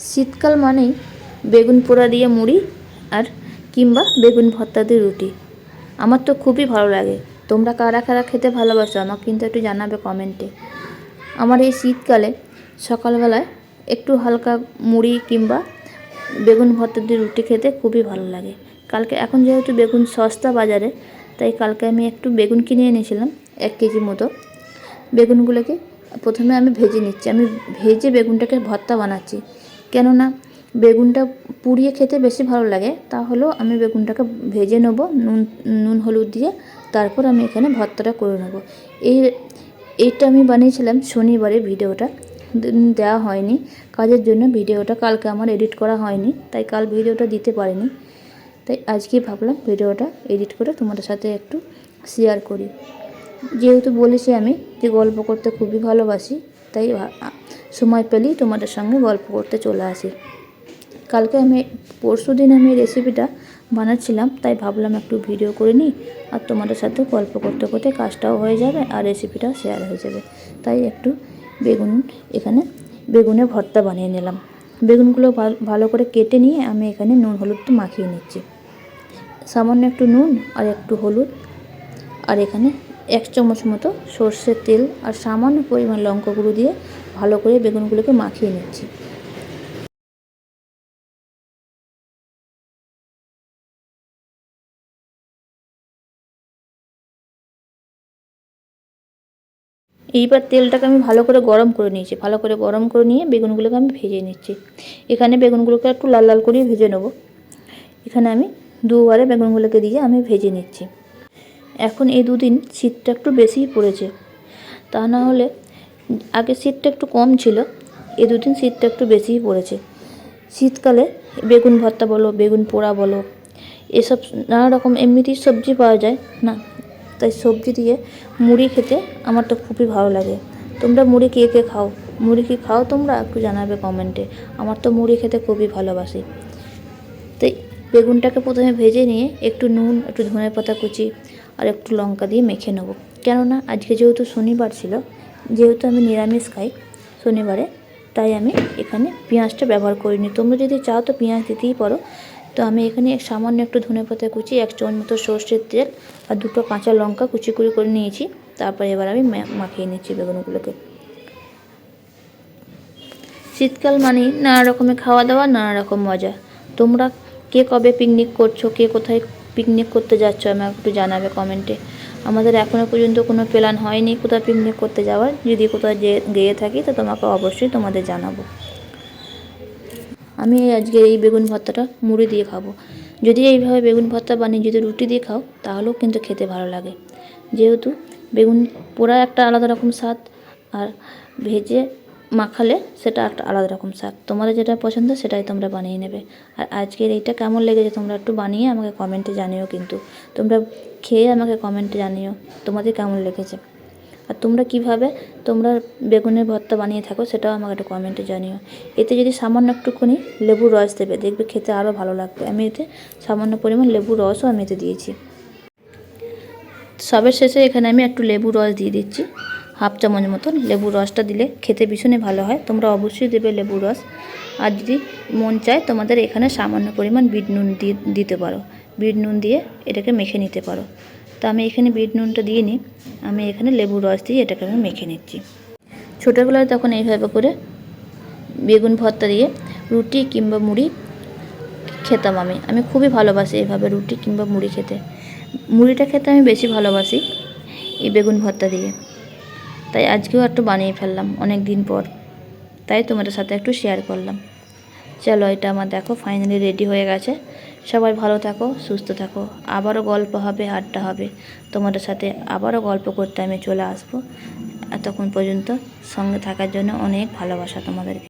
শীতকাল মানেই বেগুন পোড়া দিয়ে মুড়ি আর কিংবা বেগুন ভর্তা দিয়ে রুটি। আমার তো খুবই ভালো লাগে। তোমরা কারা কারা খেতে ভালোবাসো আমাকে কিন্তু একটু জানাবে কমেন্টে। আমার এই শীতকালে সকালবেলায় একটু হালকা মুড়ি কিংবা বেগুন ভর্তা দিয়ে রুটি খেতে খুবই ভালো লাগে। কালকে এখন যেহেতু বেগুন সস্তা বাজারে, তাই কালকে আমি একটু বেগুন কিনে এনেছিলাম 1 কেজি মতো। বেগুনগুলোকে প্রথমে আমি ভেজে নিচ্ছি। আমি ভেজে বেগুনটাকে ভর্তা বানাচ্ছি, কেননা বেগুনটা পুড়িয়ে খেতে বেশি ভালো লাগে। তাহলেও আমি বেগুনটাকে ভেজে নেবো নুন হলুদ দিয়ে, তারপর আমি এখানে ভর্তাটা করে নেবো। এইটা আমি বানিয়েছিলাম শনিবারে, ভিডিওটা দেওয়া হয়নি কাজের জন্য। ভিডিওটা কালকে আমার এডিট করা হয়নি, তাই কাল ভিডিওটা দিতে পারিনি। তাই আজকে ভাবলাম ভিডিওটা এডিট করে তোমাদের সাথে একটু শেয়ার করি। যেহেতু বলেছি আমি যে গল্প করতে খুবই ভালোবাসি, তাই সময় পেলেই তোমাদের সঙ্গে গল্প করতে চলে আসি। পরশুদিন আমি রেসিপিটা বানাচ্ছিলাম, তাই ভাবলাম একটু ভিডিও করে নিই, আর তোমাদের সাথে গল্প করতে করতে কাজটাও হয়ে যাবে আর রেসিপিটাও শেয়ার হয়ে যাবে। তাই একটু এখানে বেগুনের ভর্তা বানিয়ে নিলাম। বেগুনগুলো ভালো করে কেটে নিয়ে আমি এখানে নুন হলুদটা মাখিয়ে নিচ্ছি। সামান্য একটু নুন আর একটু হলুদ, আর এখানে 1 চামচ মতো সর্ষের তেল আর সামান্য পরিমাণ লঙ্কা গুঁড়ো দিয়ে ভালো করে বেগুনগুলোকে মাখিয়ে নিচ্ছি। এইবার তেলটাকে আমি ভালো করে গরম করে নিয়েছি। ভালো করে গরম করে নিয়ে বেগুনগুলোকে আমি ভেজে নিচ্ছি। এখানে বেগুনগুলোকে একটু লাল লাল করে ভেজে নেব। এখানে আমি দুবারে বেগুনগুলোকে দিয়ে আমি ভেজে নিচ্ছি। এখন এই দুদিন শীতটা একটু বেশিই পড়েছে, তা না হলে আগে শীতটা একটু কম ছিল, এই দুদিন শীতটা একটু বেশিই পড়েছে। শীতকালে বেগুন ভর্তা বলো, বেগুন পোড়া বলো, এসব নানা রকম এমনিতেই সবজি পাওয়া যায় না, তাই সবজি দিয়ে মুড়ি খেতে আমার তো খুবই ভালো লাগে। তোমরা মুড়ি কে কে খাও? মুড়ি কি খাও তোমরা? একটু জানাবে কমেন্টে। আমার তো মুড়ি খেতে খুবই ভালোবাসি। তাই বেগুনটাকে প্রথমে ভেজে নিয়ে একটু নুন, একটু ধনেপাতা কুচি আর একটু লঙ্কা দিয়ে মেখে নেবো। কেননা আজকে যেহেতু শনিবার ছিল, যেহেতু আমি নিরামিষ খাই শনিবারে, তাই আমি এখানে পেঁয়াজটা ব্যবহার করিনি। তোমরা যদি চাও তো পেঁয়াজ দিতেই পারো। তো আমি এখানে সামান্য একটু ধনেপাতা কুচি, 1 চামচ মতো সর্ষের তেল আর 2টো কাঁচা লঙ্কা কুচি করে নিয়েছি। তারপরে এবার আমি মাখিয়ে নিচ্ছি বেগুনগুলোকে। শীতকাল মানেই নানা রকমের খাওয়া দাওয়া, নানা রকম মজা। তোমরা কে কবে পিকনিক করছো, কে কোথায় পিকনিক করতে যাচ্ছ আমাকে একটু জানাবে কমেন্টে। আমাদের এখনও পর্যন্ত কোনো প্ল্যান হয়নি কোথাও পিকনিক করতে যাওয়ার। যদি কোথাও গিয়ে থাকি তো তোমাকে অবশ্যই তোমাদের জানাবো। আমি আজকে এই বেগুন ভর্তাটা মুড়ি দিয়ে খাবো। যদি এইভাবে বেগুন ভর্তা বানিয়ে যদি রুটি দিয়ে খাও, তাহলেও কিন্তু খেতে ভালো লাগে। যেহেতু বেগুন পোড়া একটা আলাদা রকম স্বাদ, আর ভেজে মাখালে সেটা একটা আলাদা রকম স্বাদ। তোমাদের যেটা পছন্দ সেটাই তোমরা বানিয়ে নেবে। আর আজকের এইটা কেমন লেগেছে তোমরা একটু বানিয়ে আমাকে কমেন্টে জানিও। কিন্তু তোমরা খেয়ে আমাকে কমেন্টে জানিও তোমাদের কেমন লেগেছে। আর তোমরা তোমরা বেগুনের ভর্তা বানিয়ে থাকো সেটাও আমাকে একটু কমেন্টে জানিও। এতে যদি সামান্য একটুখানি লেবুর রস দেবে, দেখবে খেতে আরও ভালো লাগবে। আমি এতে সামান্য পরিমাণ লেবুর রসও আমি এতে দিয়েছি। সবের শেষে এখানে আমি একটু লেবুর রস দিয়ে দিচ্ছি, 1/2 চামচ মতন। লেবুর রসটা দিলে খেতে ভীষণই ভালো হয়। তোমরা অবশ্যই দেবে লেবুর রস। আর যদি মন চায় তোমাদের এখানে সামান্য পরিমাণ বিট নুন দিতে পারো। বিট নুন দিয়ে এটাকে মেখে নিতে পারো। তো আমি এখানে বিট নুনটা দিয়ে নিই, আমি এখানে লেবুর রস দিয়ে এটাকে আমি মেখে নিচ্ছি। ছোটোবেলায় তখন এইভাবে করে বেগুন ভর্তা দিয়ে রুটি কিংবা মুড়ি খেতাম। আমি খুবই ভালোবাসি এইভাবে রুটি কিংবা মুড়ি খেতে। মুড়িটা খেতে আমি বেশি ভালোবাসি এই বেগুন ভর্তা দিয়ে। তাই আজকেও একটু বানিয়ে ফেললাম অনেক দিন পর, তাই তোমাদের সাথে একটু শেয়ার করলাম। চলো, এটা আমার দেখো ফাইনালি রেডি হয়ে গেছে। সবাই ভালো থাকো, সুস্থ থাকো। আবারও গল্প হবে, আড্ডা হবে। তোমাদের সাথে আবারও গল্প করতে আমি চলে আসবো। এতক্ষণ পর্যন্ত সঙ্গে থাকার জন্য অনেক ভালোবাসা তোমাদেরকে।